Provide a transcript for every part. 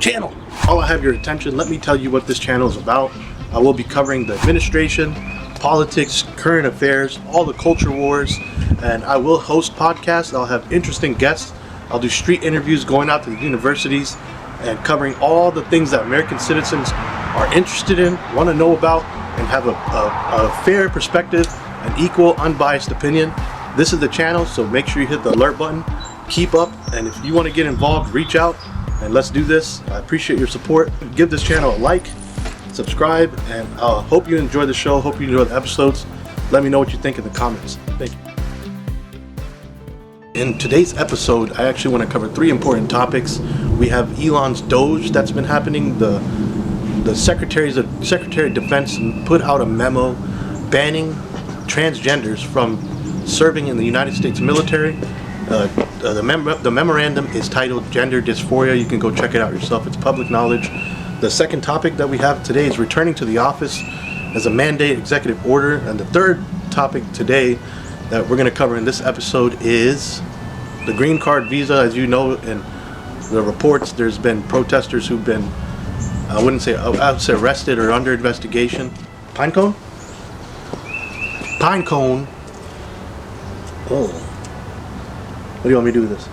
channel. While I have your attention, let me tell you what this channel is about. I will be covering the administration, politics, current affairs, all the culture wars, and I will host podcasts. I'll have interesting guests. I'll do street interviews going out to the universities and covering all the things that American citizens are interested in, want to know about, and have a fair perspective, an equal, unbiased opinion. This is the channel, so make sure you hit the alert button. Keep up, and if you want to get involved, reach out, and let's do this. I appreciate your support. Give this channel a like, subscribe, and I hope you enjoy the show. Hope you enjoy the episodes. Let me know what you think in the comments. Thank you. In today's episode, I actually want to cover three important topics. We have Elon's Doge that's been happening. The Secretary of Defense put out a memo banning transgenders from serving in the United States military. The memorandum is titled Gender Dysphoria. You can go check it out yourself. It's public knowledge. The second topic that we have today is returning to the office as a mandate executive order. And the third topic today that we're going to cover in this episode is the green card visa. As you know, in the reports, there's been protesters who've been, I would say arrested or under investigation. PineCone? PineCone. Oh. What do you want me to do with this?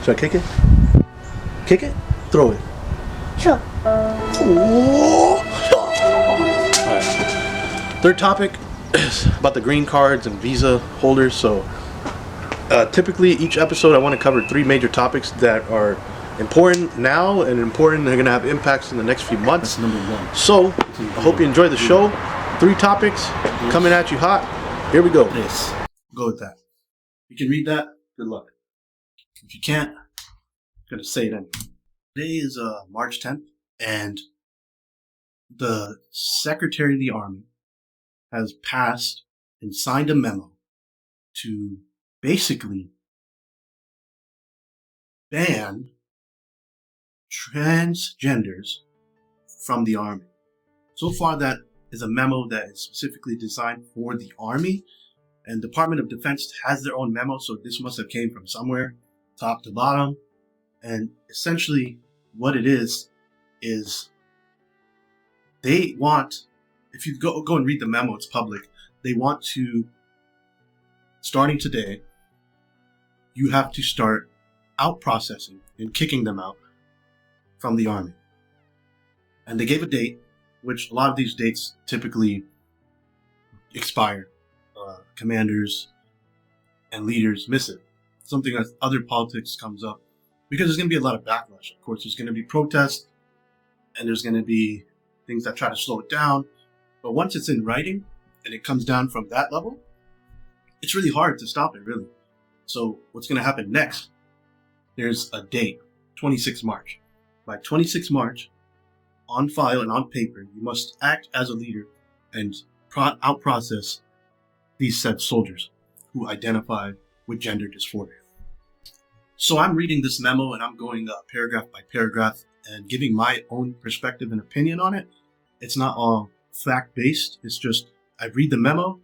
Should I kick it? Kick it? Throw it. Sure. Alright. Third topic is about the green cards and visa holders. So typically each episode I want to cover three major topics that are important now and important they're going to have impacts in the next few months. That's number one. So I hope you enjoy the show. Three topics coming at you hot. Here we go. Yes. Go with that. You can read that. Good luck. If you can't, I'm going to say it anyway. Today is March 10th, and the Secretary of the Army has passed and signed a memo to basically ban transgenders from the Army. So far, that is a memo that is specifically designed for the Army, and Department of Defense has their own memo, so this must have came from somewhere, top to bottom. And essentially what it is they want, if you go and read the memo, it's public, they want to, starting today, you have to start out processing and kicking them out from the Army. And they gave a date, which a lot of these dates typically expire. Commanders and leaders miss it. Something that other politics comes up because there's going to be a lot of backlash. Of course, there's going to be protests and there's going to be things that try to slow it down. But once it's in writing and it comes down from that level, it's really hard to stop it, really. So what's going to happen next? There's a date, 26 March. By 26 March, on file and on paper, you must act as a leader and out-process these said soldiers who identify with gender dysphoria. So I'm reading this memo and I'm going paragraph by paragraph and giving my own perspective and opinion on it. It's not all fact-based. It's just I read the memo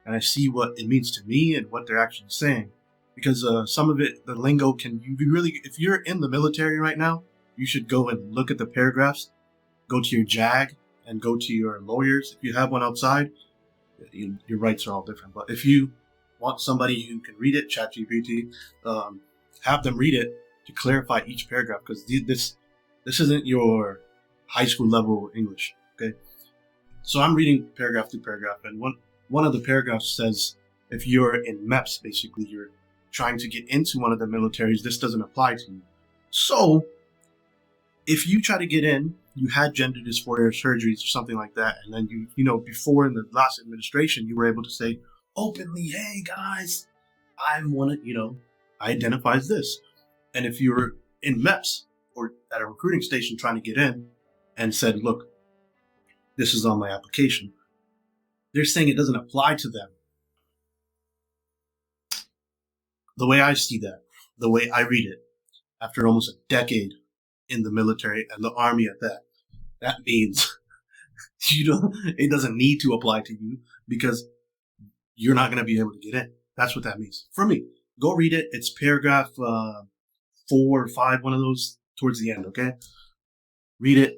and I see what it means to me and what they're actually saying. Because some of it, the lingo can you be really, if you're in the military right now, you should go and look at the paragraphs, go to your JAG and go to your lawyers. If you have one outside, your rights are all different. But if you want somebody who can read it, ChatGPT, have them read it to clarify each paragraph, because this isn't your high school level English. Okay, so I'm reading paragraph to paragraph, and one of the paragraphs says if you're in MEPS, basically you're trying to get into one of the militaries, this doesn't apply to you. So if you try to get in, you had gender dysphoria surgeries or something like that, and then you know, before in the last administration, you were able to say openly, hey guys, I'm one of, I identify as this. And if you were in MEPS or at a recruiting station trying to get in and said, look, this is on my application, they're saying it doesn't apply to them. The way I see that, the way I read it, after almost a decade in the military and the Army at that means it doesn't need to apply to you because you're not going to be able to get in. That's what that means. For me, go read it. It's paragraph 4 or 5, one of those towards the end, okay? Read it.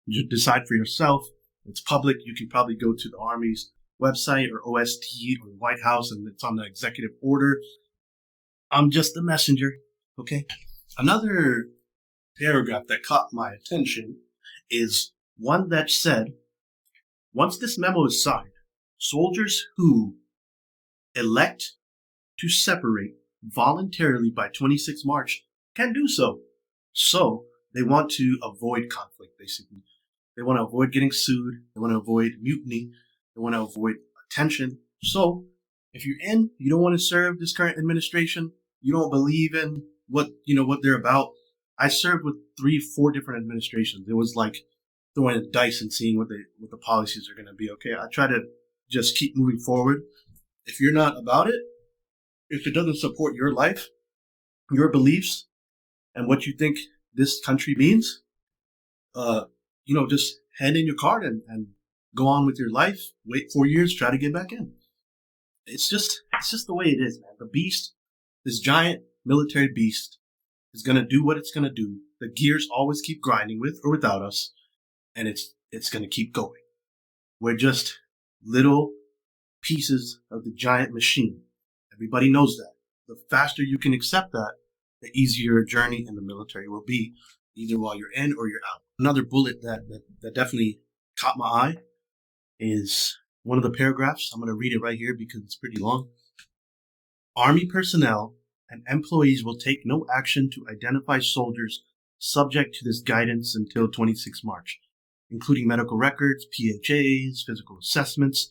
You decide for yourself. It's public. You can probably go to the Army's website or OST or the White House, and it's on the executive order. I'm just the messenger, okay? Another paragraph that caught my attention is one that said, once this memo is signed, soldiers who elect to separate voluntarily by 26 March can do so. So they want to avoid conflict, basically. They want to avoid getting sued. They want to avoid mutiny. They want to avoid tension. So if you're you don't want to serve this current administration, you don't believe in what they're about. I served with 3-4 different administrations. It was like throwing a dice and seeing what the policies are going to be. Okay, I try to just keep moving forward. If you're not about it, if it doesn't support your life, your beliefs, and what you think this country means, just hand in your card and go on with your life. Wait 4 years, try to get back in. It's just the way it is, man. The beast, this giant military beast, is gonna do what it's gonna do. The gears always keep grinding with or without us, and it's gonna keep going. We're just little pieces of the giant machine. Everybody knows that. The faster you can accept that, the easier your journey in the military will be, either while you're in or you're out. Another bullet that definitely caught my eye is one of the paragraphs. I'm going to read it right here because it's pretty long. Army personnel and employees will take no action to identify soldiers subject to this guidance until 26 March, including medical records, PHAs, physical assessments,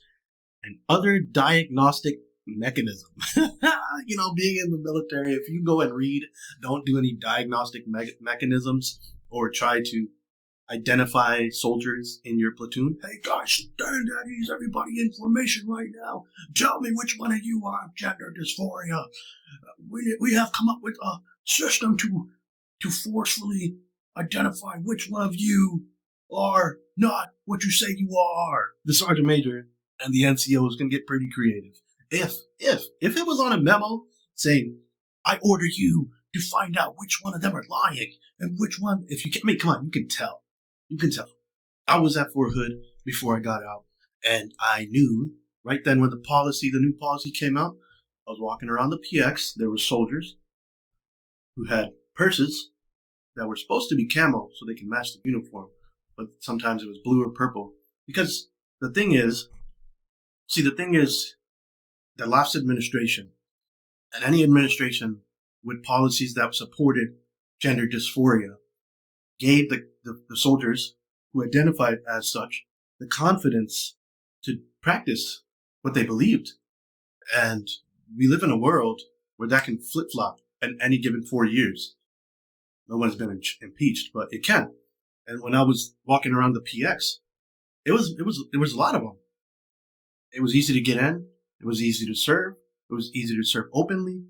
and other diagnostic mechanism. Being in the military, if you go and read, don't do any diagnostic mechanisms or try to identify soldiers in your platoon. Hey guys, stand at ease, everybody information right now. Tell me which one of you are gender dysphoria. We have come up with a system to forcefully identify which one of you are not what you say you are. The sergeant major and the NCOs can get pretty creative. If it was on a memo saying, I order you to find out which one of them are lying and which one, if you can, come on, you can tell. You can tell. I was at Fort Hood before I got out, and I knew right then when the new policy came out. I was walking around the PX. There were soldiers who had purses that were supposed to be camo so they can match the uniform, but sometimes it was blue or purple. Because the thing is, the last administration and any administration with policies that supported gender dysphoria gave the soldiers who identified as such the confidence to practice what they believed. And we live in a world where that can flip-flop in any given 4 years. No one's been impeached, but it can. And when I was walking around the PX, it was a lot of them. It was easy to get in. It was easy to serve. It was easy to serve openly.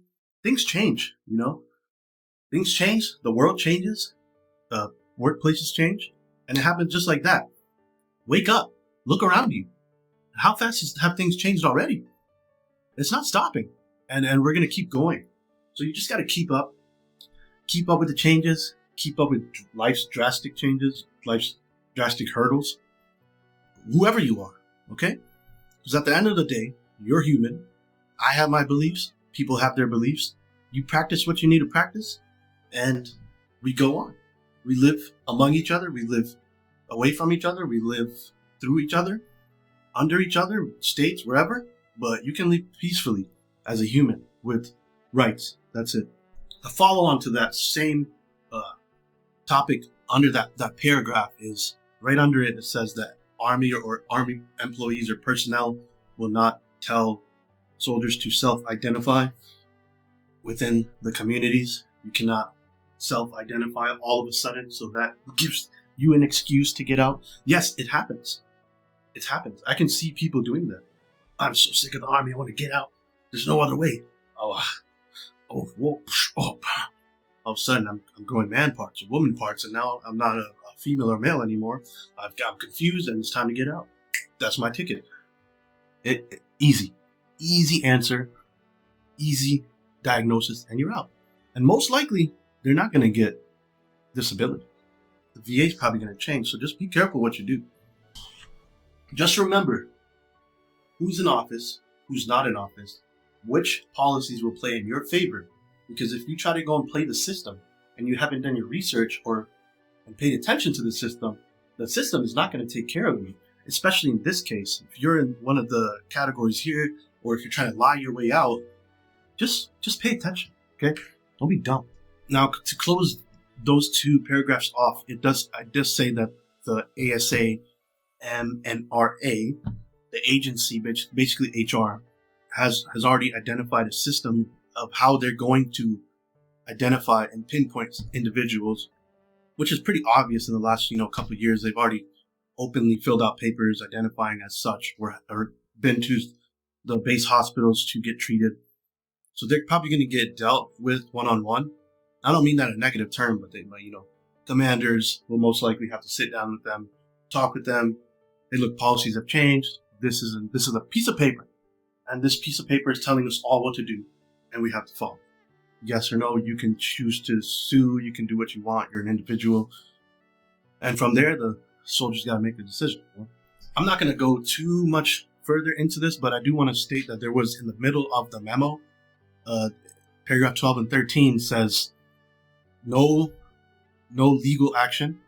Things change, Things change. The world changes. Workplaces change. And it happens just like that. Wake up. Look around you. How fast have things changed already? It's not stopping. And we're going to keep going. So you just got to keep up. Keep up with the changes. Keep up with life's drastic changes. Life's drastic hurdles. Whoever you are. Okay? Because at the end of the day, you're human. I have my beliefs. People have their beliefs. You practice what you need to practice. And we go on. We live among each other. We live away from each other. We live through each other, under each other, states, wherever. But you can live peacefully as a human with rights. That's it. A follow-on to that same topic under that paragraph is right under it. It says that Army or Army employees or personnel will not tell soldiers to self-identify within the communities. You cannot self-identify all of a sudden, so that gives you an excuse to get out. Yes, it happens. It happens. I can see people doing that. I'm so sick of the Army. I want to get out. There's no other way. All of a sudden, I'm growing man parts or woman parts, and now I'm not a female or male anymore. I'm confused, and it's time to get out. That's my ticket. Easy answer, easy diagnosis, and you're out. And most likely, they're not going to get disability. The VA is probably going to change, so just be careful what you do. Just remember who's in office, who's not in office, which policies will play in your favor. Because if you try to go and play the system and you haven't done your research and paid attention to the system is not going to take care of you. Especially in this case, if you're in one of the categories here, or if you're trying to lie your way out, just pay attention, okay? Don't be dumb. Now, to close those two paragraphs off, I just say that the ASA MNRA, the agency, basically HR, has already identified a system of how they're going to identify and pinpoint individuals, which is pretty obvious in the last couple of years. They've already openly filled out papers identifying as such, or been to the base hospitals to get treated. So they're probably going to get dealt with one-on-one. I don't mean that in a negative term, but commanders will most likely have to sit down with them, talk with them. Hey, look, policies have changed. This is a piece of paper, and this piece of paper is telling us all what to do, and we have to follow. Yes or no, you can choose to sue, you can do what you want, you're an individual. And from there, the soldiers got to make the decision. I'm not going to go too much further into this, but I do want to state that there was, in the middle of the memo, paragraph 12 and 13 says no legal action,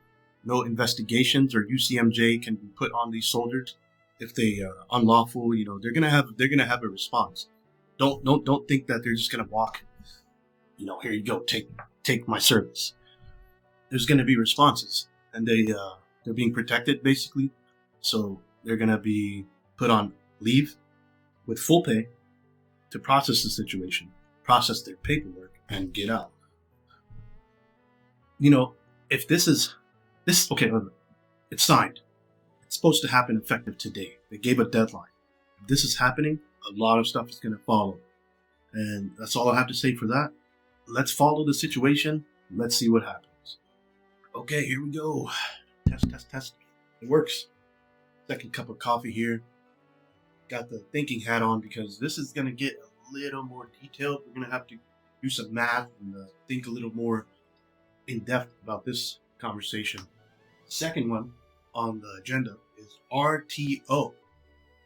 no investigations or UCMJ can be put on these soldiers if they are unlawful. They're gonna have a response. Don't think that they're just gonna walk. Here you go, take my service. There's gonna be responses, and they're being protected basically. So they're gonna be put on leave with full pay to process the situation, process their paperwork, and get out. If this, okay, it's signed. It's supposed to happen effective today. They gave a deadline. If this is happening, a lot of stuff is going to follow. And that's all I have to say for that. Let's follow the situation. Let's see what happens. Okay, here we go. Test. It works. Second cup of coffee here. Got the thinking hat on because this is going to get a little more detailed. We're going to have to do some math and think a little more in depth about this conversation. The second one on the agenda is RTO,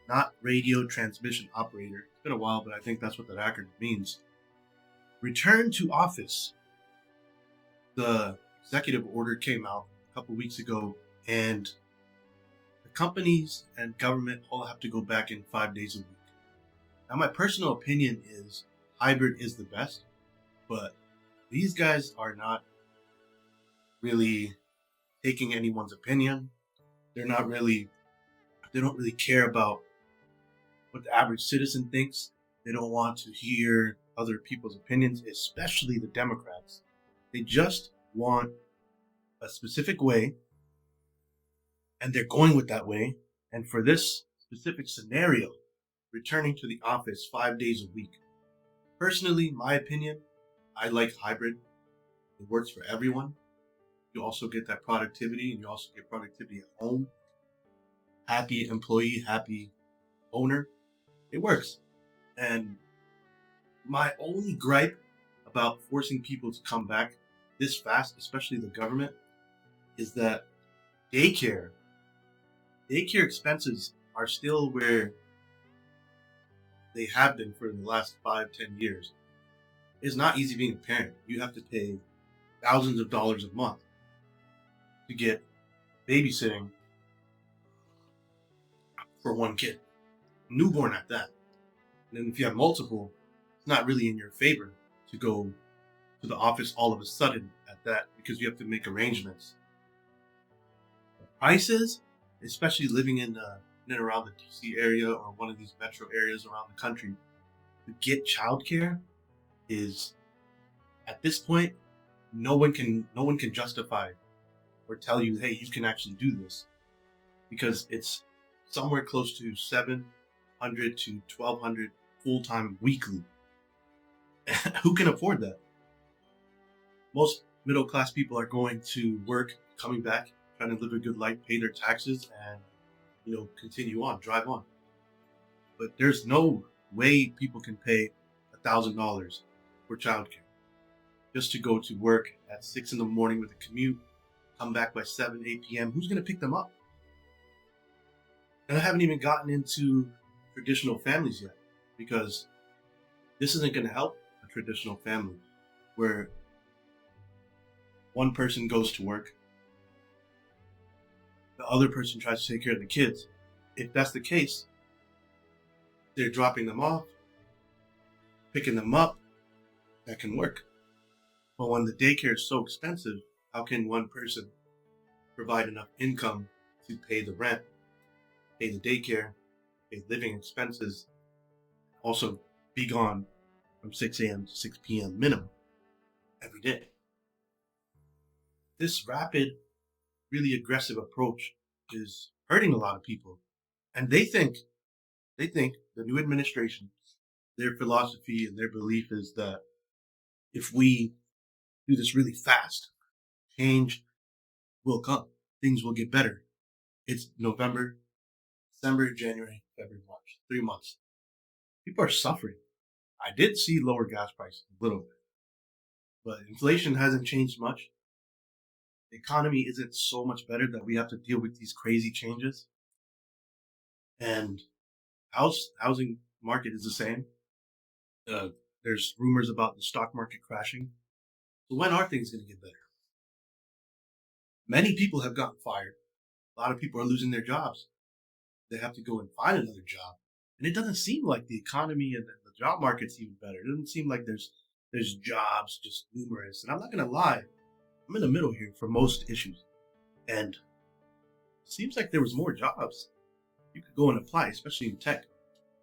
not radio transmission operator. It's been a while, but I think that's what that acronym means. Return to office. The executive order came out a couple weeks ago, and the companies and government all have to go back in 5 days a week. Now, my personal opinion is hybrid is the best, but these guys are not really taking anyone's opinion. They don't really care about what the average citizen thinks. They don't want to hear other people's opinions, especially the Democrats. They just want a specific way, and they're going with that way. And for this specific scenario, returning to the office 5 days a week. Personally, my opinion, I like hybrid. It works for everyone. You also get that productivity, and you also get productivity at home. Happy employee, happy owner. It works. And my only gripe about forcing people to come back this fast, especially the government, is that daycare expenses are still where they have been for the last 5-10 years. It's not easy being a parent. You have to pay thousands of dollars a month to get babysitting for one kid, newborn at that. And then if you have multiple, it's not really in your favor to go to the office all of a sudden at that, because you have to make arrangements. The prices, especially living in and around the DC area or one of these metro areas around the country, to get childcare is, at this point, no one can justify or tell you, hey, you can actually do this, because it's somewhere close to $700 to $1,200 full-time weekly. Who can afford that? Most middle-class people are going to work, coming back, trying to live a good life, pay their taxes, and continue on, drive on. But there's no way people can pay $1,000 for childcare just to go to work at 6 in the morning with a commute, come back by 7, 8 p.m. Who's going to pick them up? And I haven't even gotten into traditional families yet, because this isn't going to help a traditional family where one person goes to work, the other person tries to take care of the kids. If that's the case, they're dropping them off, picking them up. That can work. But when the daycare is so expensive, how can one person provide enough income to pay the rent, pay the daycare, pay living expenses, also be gone from 6 a.m. to 6 p.m. minimum every day? This rapid, really aggressive approach is hurting a lot of people. And they think the new administration, their philosophy and their belief is that if we do this really fast, change will come. Things will get better. It's November, December, January, February, March. 3 months. People are suffering. I did see lower gas prices a little bit, but inflation hasn't changed much. The economy isn't so much better that we have to deal with these crazy changes. And housing market is the same. There's rumors about the stock market crashing. So when are things going to get better? Many people have gotten fired. A lot of people are losing their jobs. They have to go and find another job. And it doesn't seem like the economy and the job market's even better. It doesn't seem like there's jobs just numerous. And I'm not going to lie, I'm in the middle here for most issues. And it seems like there was more jobs. You could go and apply, especially in tech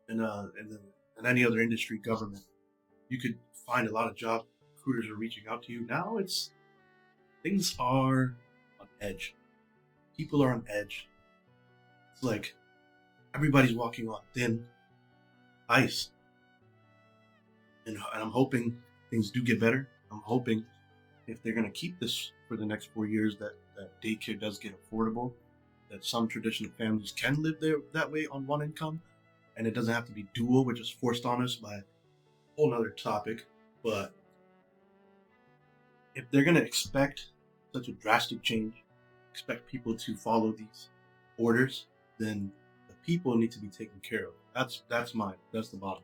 and any other industry, government. You could find a lot of jobs. Recruiters are reaching out to you. Now things are on edge. People are on edge. It's like everybody's walking on thin ice. And I'm hoping things do get better. I'm hoping if they're going to keep this for the next 4 years, that daycare does get affordable, that some traditional families can live there that way on one income, and it doesn't have to be dual, which is forced on us by a whole other topic. But if they're going to expect such a drastic change, expect people to follow these orders, then the people need to be taken care of. That's the bottom line.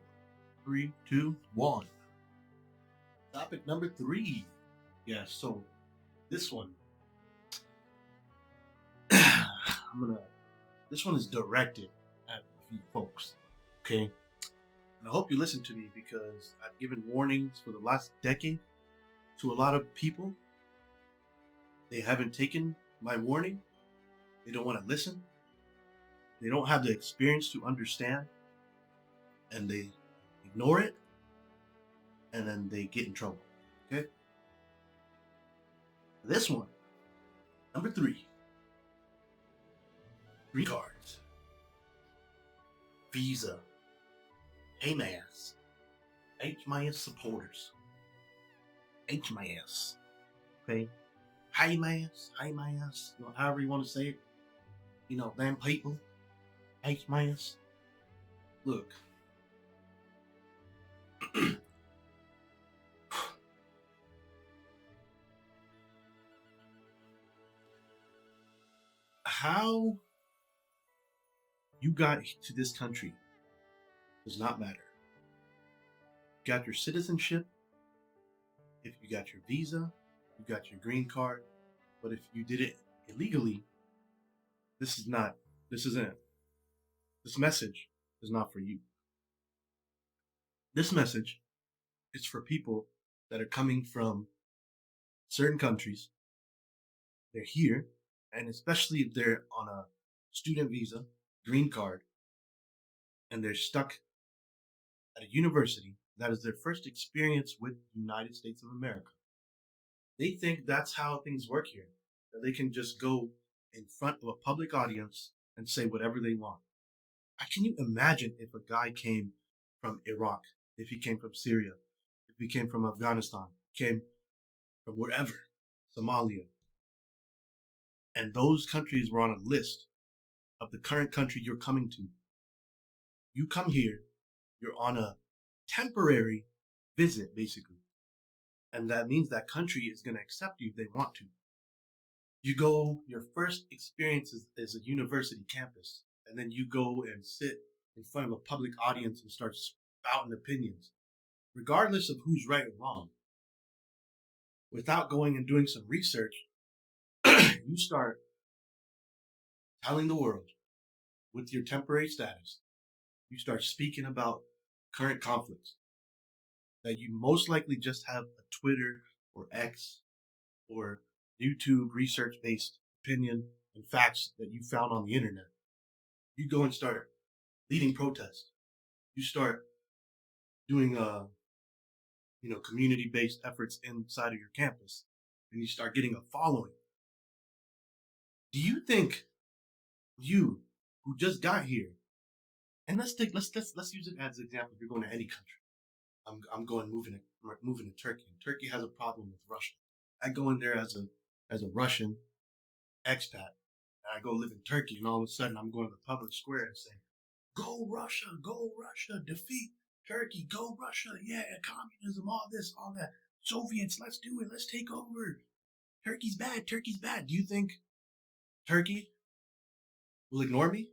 3, 2, 1. Topic number 3. Yeah, so this one, this one is directed at a few folks, okay? And I hope you listen to me, because I've given warnings for the last decade to a lot of people. They haven't taken my warning. They don't want to listen. They don't have the experience to understand. And they ignore it. And then they get in trouble. Okay? This one, number 3. Green cards. Visa. HMAS. HMAS supporters. HMAS. Okay? HMAS. However you want to say it. Them people. HMAS. Look. How you got to this country does not matter. You got your citizenship, if you got your visa, you got your green card, but if you did it illegally, this message is not for you. This message is for people that are coming from certain countries. They're here, and especially if they're on a student visa, green card, and they're stuck at a university that is their first experience with the United States of America. They think that's how things work here, that they can just go in front of a public audience and say whatever they want. Can you imagine if a guy came from Iraq, if he came from Syria, if he came from Afghanistan, came from wherever, Somalia, and those countries were on a list of the current country you're coming to. You come here, you're on a temporary visit, basically, And that means that country is going to accept you if they want to. You go, your first experience is a university campus, and then you go and sit in front of a public audience and start spouting opinions, regardless of who's right or wrong. Without going and doing some research, you start telling the world with your temporary status, you start speaking about current conflicts that you most likely just have a Twitter or X or YouTube research-based opinion and facts that you found on the internet. You go and start leading protests. You start doing community-based efforts inside of your campus, and you start getting a following. Do you think you, who just got here, and let's use it as an example. If you're going to any country, I'm moving to Turkey. And Turkey has a problem with Russia. I go in there as a Russian expat, and I go live in Turkey, and all of a sudden I'm going to the public square and saying, "Go Russia, defeat Turkey, go Russia, yeah, communism, all this, all that. Soviets, let's do it, let's take over. Turkey's bad. Do you think Turkey will ignore me?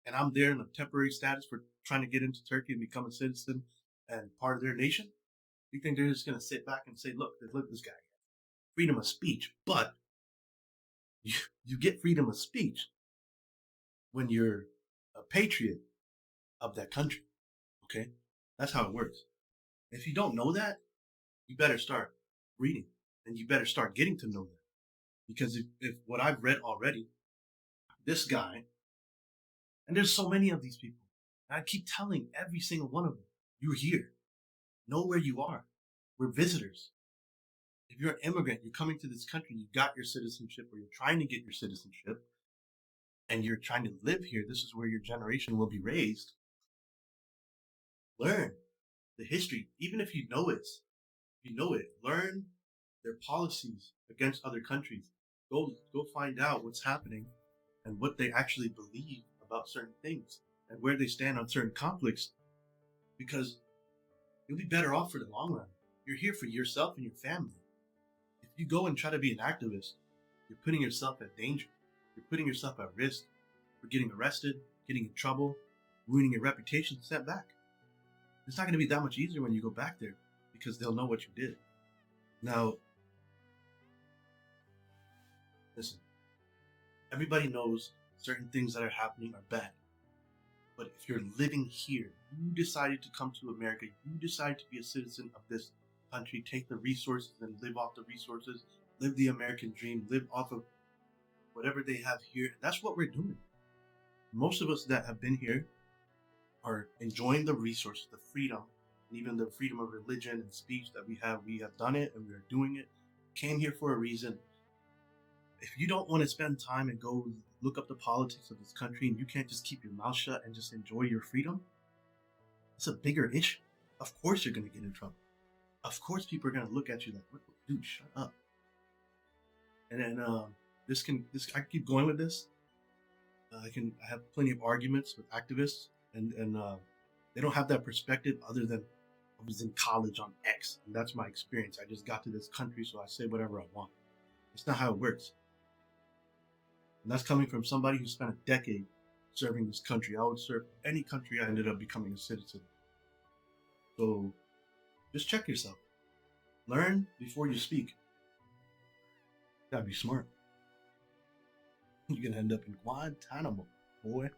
And I'm there in a temporary status for trying to get into Turkey and become a citizen and part of their nation? Do you think they're just going to sit back and say, look at this guy, freedom of speech? But you get freedom of speech when you're a patriot of that country, okay? That's how it works. If you don't know that, you better start reading, and you better start getting to know that. Because if what I've read already, this guy, and there's so many of these people, and I keep telling every single one of them, you're here. Know where you are. We're visitors. If you're an immigrant, you're coming to this country, you got your citizenship, or you're trying to get your citizenship, and you're trying to live here, this is where your generation will be raised. Learn the history, even if you know it. Learn their policies against other countries. Go find out what's happening and what they actually believe about certain things and where they stand on certain conflicts, because you'll be better off for the long run. You're here for yourself and your family. If you go and try to be an activist, you're putting yourself at danger. You're putting yourself at risk for getting arrested, getting in trouble, ruining your reputation, sent back. It's not going to be that much easier when you go back there, because they'll know what you did. Now, listen, everybody knows certain things that are happening are bad. But if you're living here, you decided to come to America, you decided to be a citizen of this country, take the resources and live off the resources, live the American dream, live off of whatever they have here. That's what we're doing. Most of us that have been here are enjoying the resources, the freedom, and even the freedom of religion and speech that we have. We have done it and we are doing it. Came here for a reason. If you don't want to spend time and go look up the politics of this country, and you can't just keep your mouth shut and just enjoy your freedom, it's a bigger issue. Of course you're going to get in trouble. Of course people are going to look at you like, what, dude, shut up. And then I keep going with this. I have plenty of arguments with activists, and they don't have that perspective other than I was in college on X, and that's my experience. I just got to this country, so I say whatever I want. It's not how it works. And that's coming from somebody who spent a decade serving this country. I would serve any country I ended up becoming a citizen. So just check yourself. Learn before you speak. You gotta be smart. You're gonna end up in Guantanamo, boy.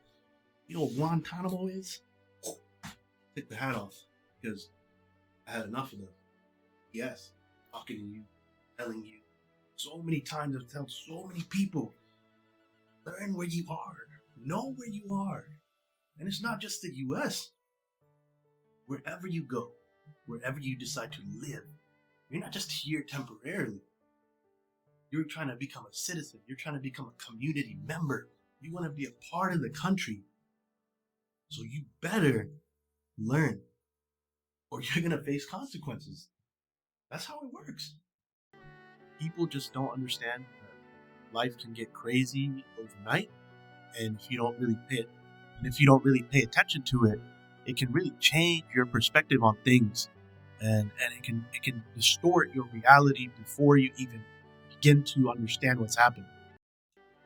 You know what Guantanamo is? Take the hat off, because I had enough of them. Yes, talking to you, telling you. So many times I've told so many people, learn where you are, know where you are. And it's not just the US. Wherever you go, wherever you decide to live, you're not just here temporarily. You're trying to become a citizen. You're trying to become a community member. You want to be a part of the country. So you better learn, or you're going to face consequences. That's how it works. People just don't understand that life can get crazy overnight, and if you don't really pay attention to it, it can really change your perspective on things and it can distort your reality before you even begin to understand what's happening.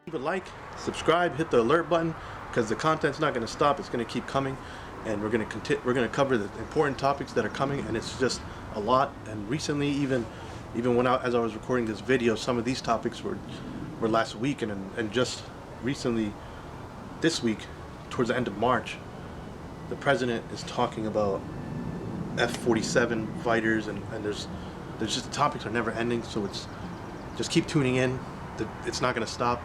Leave a like, subscribe, hit the alert button, because the content's not going to stop. It's going to keep coming, and we're going to cover the important topics that are coming, and it's just a lot. And recently, even when as I was recording this video, some of these topics were last week, and just recently, this week, towards the end of March, the president is talking about F-47 fighters, and there's just, the topics are never ending. So it's just keep tuning in. It's not going to stop,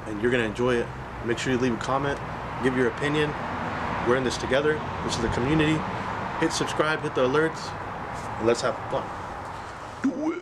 and you're going to enjoy it. Make sure you leave a comment, give your opinion. We're in this together. This is the community. Hit subscribe, hit the alerts, and let's have fun. Do it.